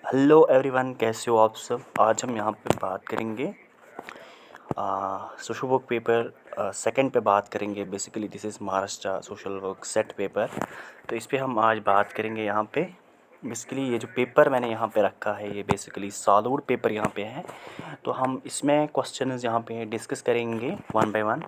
Hello everyone, कैसे हो आप सब। आज हम यहाँ पे बात करेंगे सोशल वर्क पेपर सेकंड पे बात करेंगे। Basically this is Maharashtra social work set paper. तो इस पे हम आज बात करेंगे यहाँ पे। बेसिकली ये जो पेपर मैंने यहाँ पे रखा है ये बेसिकली सॉल्व्ड पेपर यहाँ पे है। तो हम इसमें क्वेश्चंस यहाँ पे डिस्कस करेंगे one by one.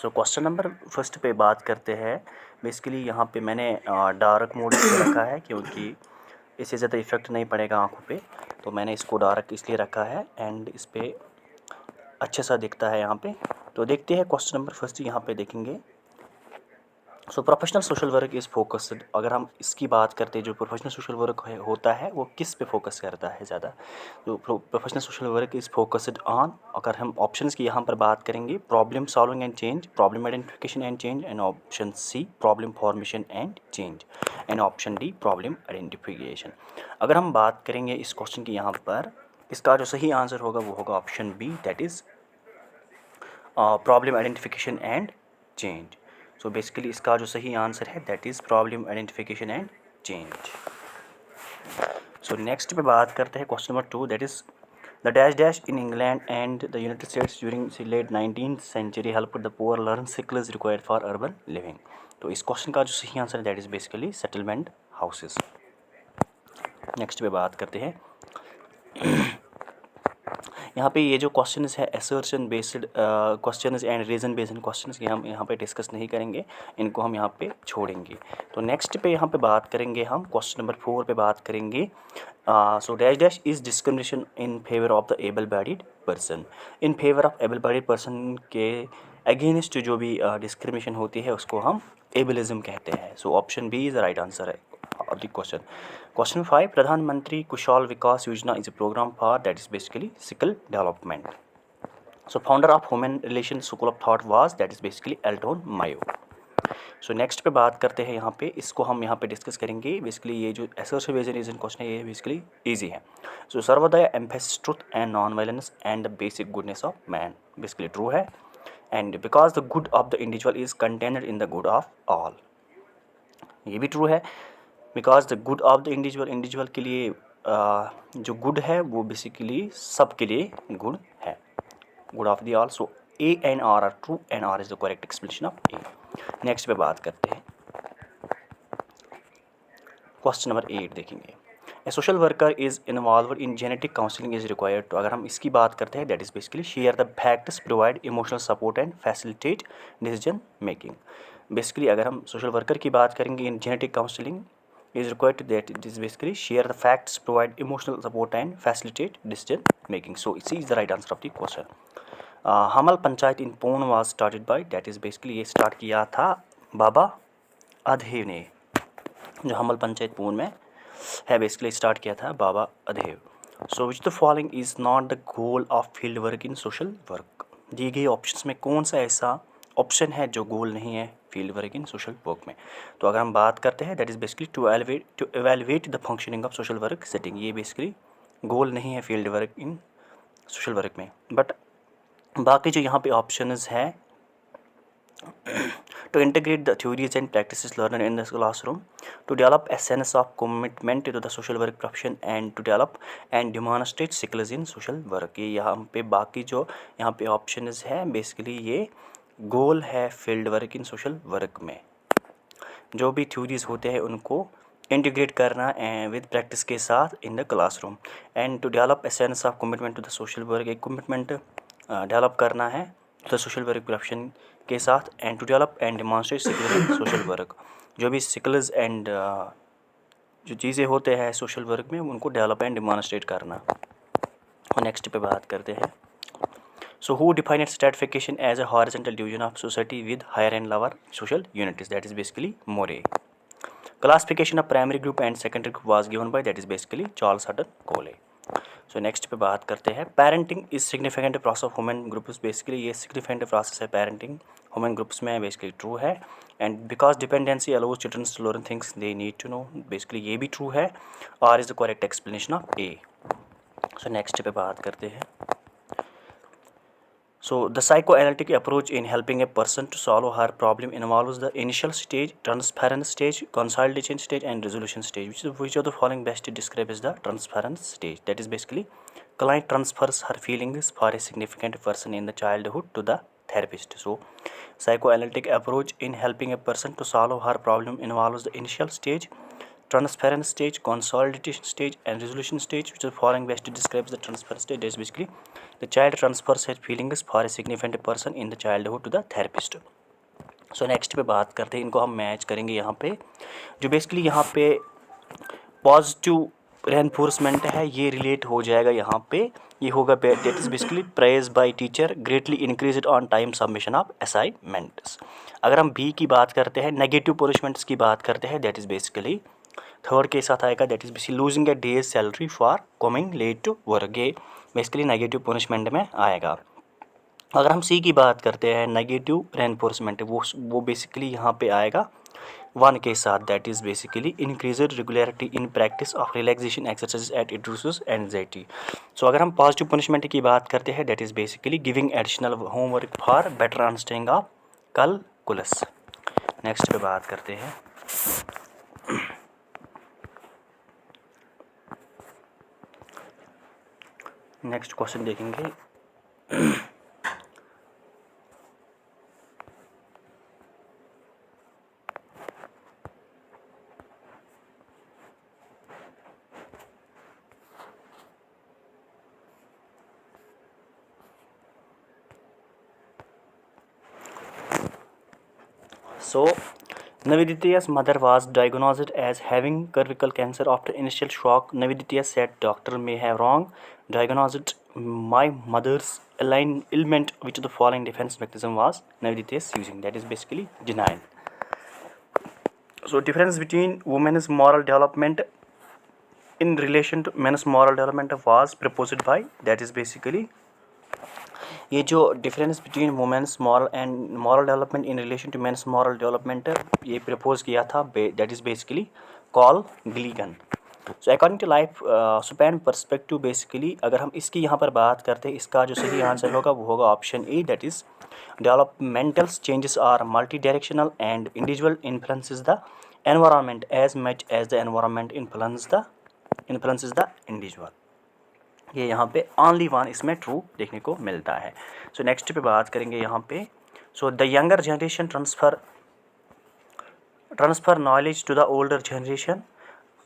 So question number first पे बात करते हैं। बेसिकली यहाँ पे मैंने डार्क मोड पे रखा है क्योंकि इससे ज़्यादा इफेक्ट नहीं पड़ेगा आँखों पे। तो मैंने इसको डार्क इसलिए रखा है एंड इस पे अच्छे सा दिखता है यहाँ पे। तो देखते हैं क्वेश्चन नंबर फर्स्ट यहाँ पे देखेंगे। सो professional social work is focused. अगर हम इसकी बात करते हैं जो प्रोफेशनल सोशल वर्क होता है वो किस पे फोकस करता है ज़्यादा। तो professional social work is focused on, अगर हम ऑप्शंस की यहाँ पर बात करेंगे, problem solving and change, problem identification and change, and option C problem formation and change, and option D problem identification. अगर हम बात करेंगे इस क्वेश्चन की यहाँ पर, इसका जो सही आंसर होगा वो होगा option B, that is problem identification and change. So basically इसका जो सही आंसर है that is problem identification and change. So next पे बात करते हैं question number 2, that is the dash dash in England and the United States during late 19th century help the poor learn skills required for urban living. तो इस question का जो सही answer है that is basically settlement houses. Next पे बात करते हैं यहाँ पे ये जो क्वेश्चंस है assertion based questions and reason based questions की हम यहाँ पे डिस्कस नहीं करेंगे, इनको हम यहाँ पे छोड़ेंगे। तो नेक्स्ट पे यहाँ पे बात करेंगे हम क्वेश्चन नंबर 4 पे बात करेंगे। So dash dash is discrimination in favour of the able bodied person. In favour of able bodied person के अगेंस्ट जो भी डिस्क्रिमिनेशन होती है उसको हम एबलिज्म कहते हैं। So option B is the right answer है of the question. Question 5, Pradhan Mantri Kushal Vikas Yojana is a program for that is basically skill development. So founder of Human Relations School of Thought was that is basically Eldon Mayo. So next पे बात करते हैं यहाँ पे, इसको हम यहाँ पे डिस्कस करेंगे। बेसिकली ये जो एसोसिएशन रीजन क्वेश्चन है ये बेसिकली इजी है। So Sarvodaya emphasis truth and non violence and the basic goodness of man, basically true है। And because the good of the individual is contained in the good of all, ये भी true है। Because the good of the individual के लिए जो good है वो basically सब के लिए गुड है, good of the all. So A and R true and R is the correct explanation of A. Next पे बात करते हैं क्वेश्चन नंबर 8 देखेंगे। A social worker is involve in genetic counselling is required. तो अगर हम इसकी बात करते हैं that is basically share the facts, provide emotional support and facilitate decision making. Basically अगर हम सोशल वर्कर की बात करेंगे in genetic counselling is required to that it is basically share the facts, provide emotional support and facilitate decision making. So C is the right answer of the question. Hamal Panchayat in Pune was started by that is basically ये start किया था बाबा अधेव ने। जो हमल पंचायत पूर्ण में है बेसिकली स्टार्ट किया था बाबा अधेव। So which the following is not the goal of field work in social work. दी गई ऑप्शंस में कौन सा ऐसा ऑप्शन है जो गोल नहीं है field work in social work में। तो अगर हम बात करते हैं that is basically to evaluate the functioning of social work setting, ये बेसिकली गोल नहीं है field work in social work में। बट बाकी जो यहाँ पे ऑप्शंस है to integrate the theories and practices learned in the classroom, to develop a sense of commitment to the social work profession and to develop and demonstrate skills in social work। ये यहाँ पे बाकी जो यहाँ पे options है basically ये गोल है field work in social work में। जो भी थ्योरीज होते हैं उनको इंटीग्रेट करना विद प्रैक्टिस के साथ in the classroom, and to develop a sense of commitment to the social work, एक कमिटमेंट डेवलप करना है to the social work profession के साथ, and to develop and demonstrate skills in social work. जो भी skills and जो चीज़ें होते हैं सोशल वर्क में उनको डेवलप एंड डेमॉन्स्ट्रेट करना। और नेक्स्ट पे बात करते हैं। So who defined stratification as a horizontal division of society with higher and lower social unities? That is basically Morey. Classification of primary group and secondary group was given by that is basically Charles Hutton Coley. So next पे बात करते हैं parenting is significant process of human groups। basically ये significant process है parenting human groups में basically true है, and because dependency allows children to learn things they need to know, basically ये भी true है, और is the correct explanation of A. So next पे बात करते हैं So the psychoanalytic approach in helping a person to solve her problem involves the initial stage, transference stage, consolidation stage, and resolution stage. Which of the following best describes the transference stage? That is basically client transfers her feelings for a significant person in the childhood to the therapist. So psychoanalytic approach in helping a person to solve her problem involves the initial stage, transference stage, consolidation stage, and resolution stage. Which of the following best describes the transference stage? That is basically the child transfers his feelings for a significant person in the childhood to the therapist. So next पे बात करते हैं, इनको हम match करेंगे यहाँ पे। जो बेसिकली यहाँ पे पॉजिटिव रेनफोर्समेंट है ये रिलेट हो जाएगा यहाँ पे, ये होगा that is basically praise by teacher greatly increase on time submission of assignments. अगर हम बी की बात करते हैं, नेगेटिव पनिशमेंट्स की बात करते हैं, दैट इज़ बेसिकली थर्ड के साथ आएगा, that is basically losing a day's salary for coming late to work, ये बेसिकली नेगेटिव पनिशमेंट में आएगा। अगर हम सी की बात करते हैं, नेगेटिव रेनफोर्समेंट, वो बेसिकली यहाँ पे आएगा वन के साथ, that is basically increased regularity in practice of relaxation exercise at it reduces anxiety. So अगर हम पॉजिटिव पनिशमेंट की बात करते हैं, that is basically giving additional homework for better understanding of calculus. Next पे बात करते हैं, नेक्स्ट क्वेश्चन देखेंगे। So, Naviditya's mother was diagnosed as having cervical cancer after initial shock. Naviditya said doctor may have wrong diagnosed my mother's ailment. Which of the following defense mechanism was Naviditya's using? That is basically denial. So difference between women's moral development in relation to men's moral development was proposed by, that is basically ये जो difference between women's moral and moral development in relation to men's moral development ये propose किया था, that is basically call Gilligan. So according to life span perspective, basically अगर हम इसकी यहाँ पर बात करते हैं, इसका जो सही आंसर होगा वो होगा option A, that is developmental changes are multi directional and individual influences the environment as much as the environment influences the individual. ये यहाँ पे ओनली वन इसमें ट्रू देखने को मिलता है। सो नेक्स्ट पे बात करेंगे यहाँ पे, so the younger generation transfer knowledge to the older generation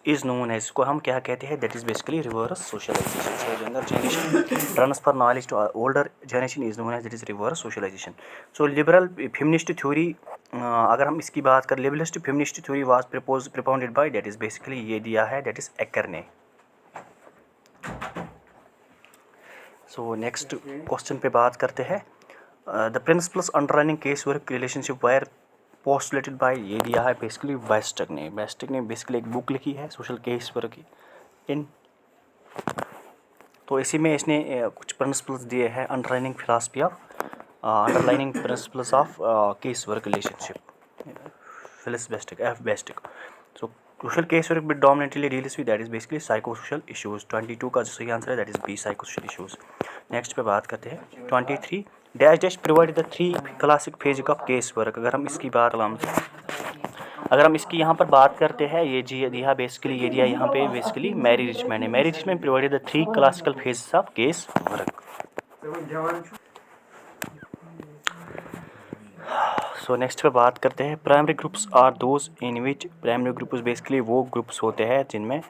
is known as, को हम क्या कहते हैं, that is basically reverse socialization. So younger generation transfer knowledge to older generation is known as, that is reverse socialization. So liberal feminist theory, अगर हम इसकी बात करें, liberalist feminist theory was proposed by, that is basically ये दिया है, that is एक्कर ने। सो नेक्स्ट क्वेश्चन पे बात करते हैं, the principles underlining case work relationship were postulated by, ये दिया है बेसिकली वेस्टक ने बेसिकली एक बुक लिखी है सोशल केस वर्क इन, तो इसी में इसने कुछ प्रिंसिपल्स दिए हैं, underlining philosophy of underlining principles of case work relationship, Felix Biestek. So social case work with dominantly deals with, that is basically psychosocial issues. 22 का जो सही आंसर है that is B, psychosocial issues. Next पे बात करते हैं 23, dash dash provide the 3 classic phase of case work. अगर हम इसकी यहाँ पर बात करते हैं, ये जी दिया बेसिकली, ये दिया यहाँ पे बेसिकली मैरी रिचमैन है, Mary Richman provided the 3 classical phases of case work. So next पे बात करते हैं, primary groups are those in which, primary groups basically वो ग्रुप्स होते हैं जिनमें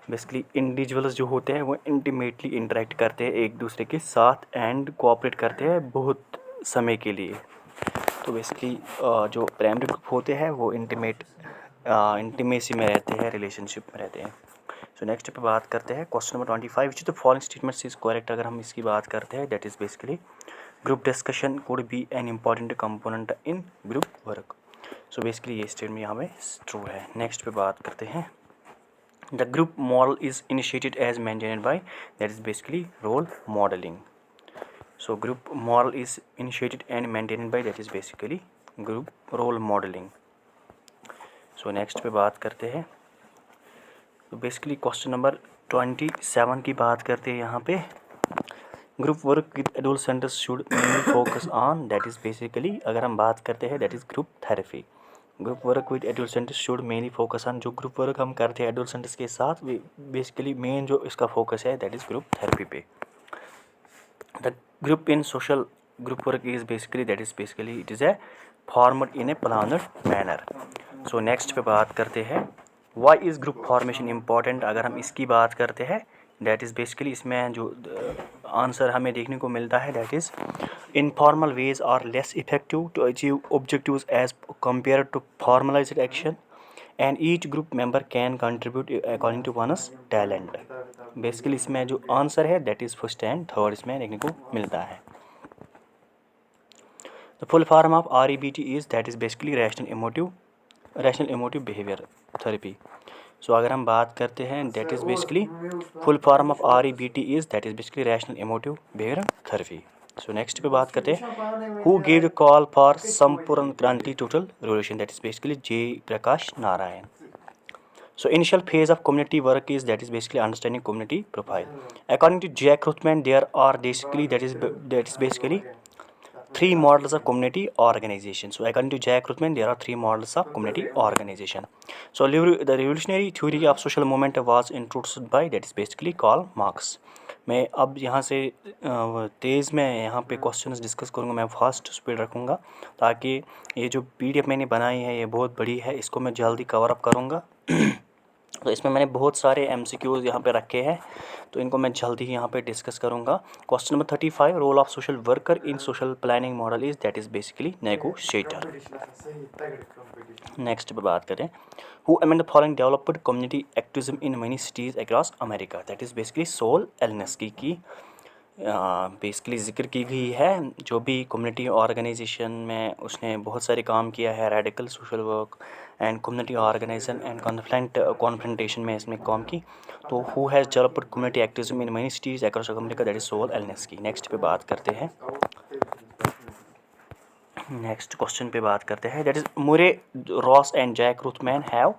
बेसिकली इंडिविजुअल्स जो होते हैं वो इंटीमेटली इंटरेक्ट करते हैं एक दूसरे के साथ एंड कोऑपरेट करते हैं बहुत समय के लिए। तो बेसिकली जो प्राइमरी ग्रुप होते हैं वो इंटीमेसी में रहते हैं, रिलेशनशिप में रहते हैं। सो नेक्स्ट पे बात करते हैं question number 25, which the following statements is correct. अगर हम इसकी बात करते हैं, that is basically group discussion could be an important component in group work. So basically ये स्टेटमेंट यहाँ पे ट्रू है। नेक्स्ट पे बात करते हैं, the group model is initiated as maintained by, that is basically role modelling. So group model is initiated and maintained by, that is basically group role modelling. So next पे बात करते हैं, तो बेसिकली क्वेश्चन नंबर 27 की बात करते हैं यहाँ पे, group work with adolescents should mainly focus on, that is basically अगर हम बात करते हैं that is group therapy. Group work with adolescents should mainly focus on, जो ग्रुप वर्क हम करते हैं एडोलसेंट्स के साथ बेसिकली मेन जो इसका फोकस है दैट इज़ ग्रुप थेरेपी पे। The group in social group work is basically that is basically it is a format in a planned manner. So next पे बात करते हैं why is group formation important. अगर हम इसकी बात करते हैं दैट इज़ बेसिकली इसमें जो आंसर हमें देखने को मिलता है that is informal ways are less effective to achieve objectives as compare to formalized action and each group member can contribute according to one's talent. Basically इसमें जो आंसर है that is first and third इसमें देखने को मिलता है। The full form of REBT is that is basically rational emotive behaviour therapy. So अगर हम बात करते हैं that is basically full form of REBT is that is basically rational emotive behaviour therapy. So next पे बात करते हैं who gave the call for संपूर्ण क्रांति total revolution, that is basically J. Prakash Narayan. So initial phase of community work is that is basically understanding community profile. According to Jack Ruthman, there are basically that is basically three models of community organization. So according to Jack Ruthman, there are three models of community organization. So the revolutionary theory of social movement was introduced by that is basically Karl Marx. मैं अब यहाँ से तेज़ में यहाँ पे questions discuss करूँगा, मैं फास्ट स्पीड रखूँगा ताकि ये जो PDF मैंने बनाई है ये बहुत बड़ी है, इसको मैं जल्दी कवर अप करूँगा। तो इसमें मैंने बहुत सारे MCQs यहाँ पे रखे हैं तो इनको मैं जल्दी यहाँ पे डिस्कस करूँगा। Question number 35 role of social worker in social planning model is that is basically negotiator. Next पे बात करें who amend the following developed community activism in many cities across America, that is basically Saul Alinsky की basically ज़िक्र की गई है। जो भी कम्युनिटी ऑर्गेनाइजेशन में उसने बहुत सारे काम किया है, radical social work and community organization and confrontation में इसने काम की। तो who has developed community activism in many cities across America, that is Saul Alinsky. Next पे बात करते हैं नेक्स्ट क्वेश्चन पे बात करते हैं that is Murray Ross and Jack Rothman have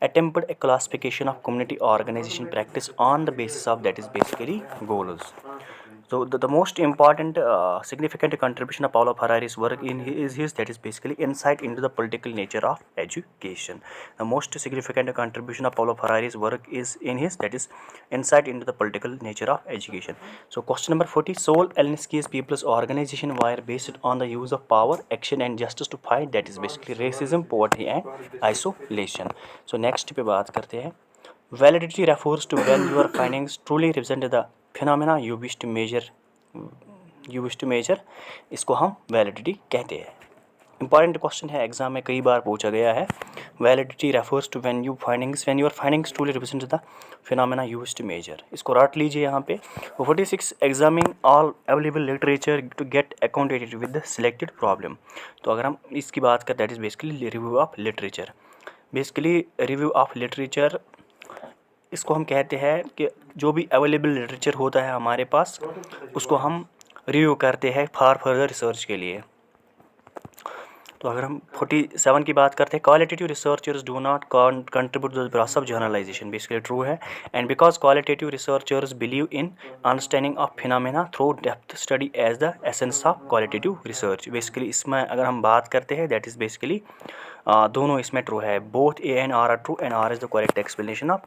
attempted a classification of community organization practice on the basis of that is basically goals. So the most important significant contribution of Paulo Freire's work is his that is basically insight into the political nature of education. The most significant contribution of Paulo Freire's work is in his that is insight into the political nature of education. So question number 40 Saul Alinsky's people's organization were based on the use of power, action and justice to fight that is basically racism, poverty and isolation. So next पे बात करते हैं validity refers to when your findings truly represent the phenomena you wish to measure, इसको हम validity कहते हैं। Important question है, exam में कई बार पूछा गया है। Validity refers to when your findings truly represent the phenomena you wish to measure, इसको रट लीजिए यहाँ पे। 46 examining all available literature to get accounted with the selected problem. तो अगर हम इसकी बात करें that is basically review of literature. Basically review of literature इसको हम कहते हैं कि जो भी अवेलेबल लिटरेचर होता है हमारे पास उसको हम रिव्यू करते हैं फॉर फर्दर रिसर्च के लिए। तो अगर हम 47 की बात करते हैं qualitative researchers do not contribute to the process of generalization, basically true है। And because qualitative researchers believe in understanding of phenomena through depth study as the essence of qualitative research. Basically इसमें अगर हम बात करते हैं that is basically दोनों इसमें true है, both A and R are true and R is the correct explanation of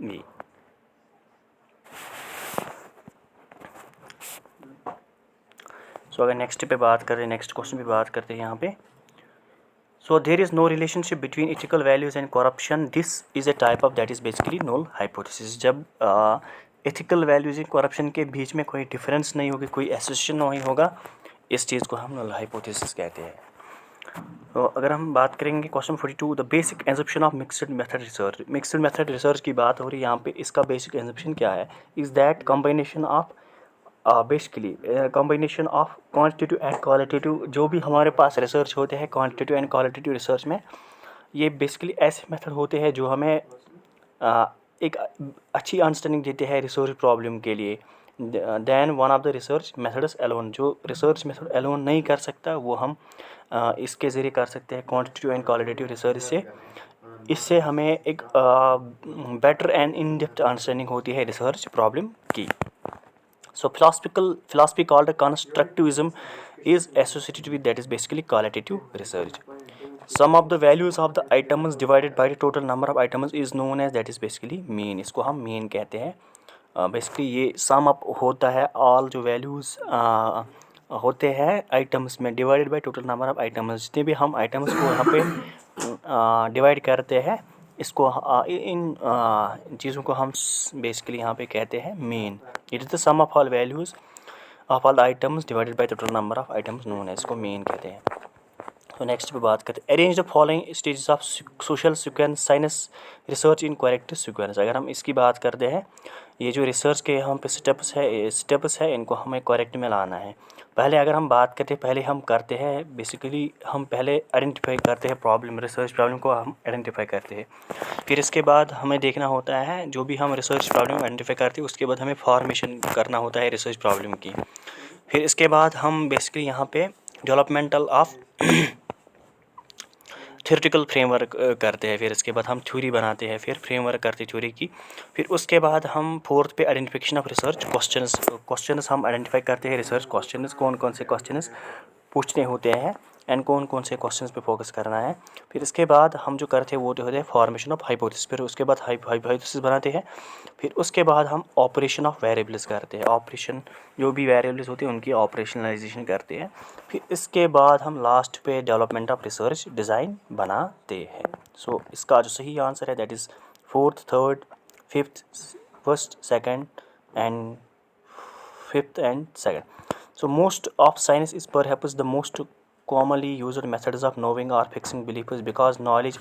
B। So अगर नेक्स्ट पे बात करें नेक्स्ट क्वेश्चन पे बात करते हैं यहाँ पे so there is no relationship between ethical values and corruption, this is a type of that is basically null hypothesis. जब इथिकल वैल्यूज़ एंड करप्शन के बीच में कोई डिफरेंस नहीं होगी, कोई एसोसिएशन नहीं होगा, इस चीज़ को हम नल हाइपोथेसिस कहते हैं। तो अगर हम बात करेंगे question 42 the basic assumption of mixed method research. Mixed method research की बात हो रही है यहाँ पे, इसका बेसिक एजम्पशन क्या है is that combination of basically combination of quantitative and qualitative. जो भी हमारे पास रिसर्च होते हैं क्वांटिटेटिव एंड क्वालिटेटिव रिसर्च में, ये बेसिकली ऐसे मेथड होते हैं जो हमें एक अच्छी अंडरस्टैंडिंग देते हैं रिसर्च प्रॉब्लम के लिए than one of the research methods alone. जो रिसर्च मेथड एलोन नहीं कर सकता वो हम इसके ज़रिए कर सकते हैं क्वांटिटेटिव एंड क्वालिटेटिव रिसर्च से। इससे हमें एक better and in depth understanding होती है रिसर्च प्रॉब्लम की। So philosophy called constructivism is associated with that is basically qualitative research. Sum of the values of the items divided by the total number of items is known as that is basically mean. इसको हम mean कहते हैं. Basically ये sum up होता है all जो values होते हैं आइटम्स में divided by total number of items. जितने भी हम आइटम्स को यहाँ पे डिवाइड करते हैं इसको इन चीज़ों को हम बेसिकली यहाँ पे कहते हैं mean. It is the sum of all values of all items divided by total number of items known है, इसको मीन कहते हैं. तो नेक्स्ट पे बात करते हैं arrange the following stages of social sequence science research in correct sequence. अगर हम इसकी बात करते हैं ये जो रिसर्च के हम पे स्टेप्स है इनको हमें करेक्ट में लाना है. पहले अगर हम बात करते हैं पहले हम करते हैं बेसिकली हम पहले आइडेंटिफाई करते हैं प्रॉब्लम, रिसर्च प्रॉब्लम को हम आइडेंटिफाई करते हैं. फिर इसके बाद हमें देखना होता है जो भी हम रिसर्च प्रॉब्लम आइडेंटिफाई करते हैं उसके बाद हमें फॉर्मेशन करना होता है रिसर्च प्रॉब्लम की. फिर इसके बाद हम बेसिकली यहाँ पे डेवलपमेंटल ऑफ थ्योरेटिकल फ्रेमवर्क करते हैं. फिर इसके बाद हम थ्योरी बनाते हैं, फिर फ्रेमवर्क करते हैं थ्योरी की. फिर उसके बाद हम फोर्थ पे आइडेंटिफिकेशन ऑफ रिसर्च क्वेश्चंस हम आइडेंटिफाई करते हैं. रिसर्च क्वेश्चंस कौन कौन से क्वेश्चंस पूछने होते हैं एंड कौन कौन से क्वेश्चंस पे फोकस करना है. फिर इसके बाद हम जो करते हैं वो होते हैं फॉर्मेशन ऑफ हाइपोथेसिस. फिर उसके बाद हाइपोथेसिस बनाते हैं. फिर उसके बाद हम ऑपरेशन ऑफ वेरिएबल्स करते हैं. ऑपरेशन जो भी वेरिएबल्स होते हैं उनकी ऑपरेशनलाइजेशन करते हैं. फिर इसके बाद हम लास्ट पे डेवलपमेंट ऑफ रिसर्च डिज़ाइन बनाते हैं. सो इसका जो सही आंसर है that is 4th 3rd 5th 1st 2nd and 5th and 2nd. So most of science is perhaps the most commonly used methods of knowing or fixing beliefs because knowledge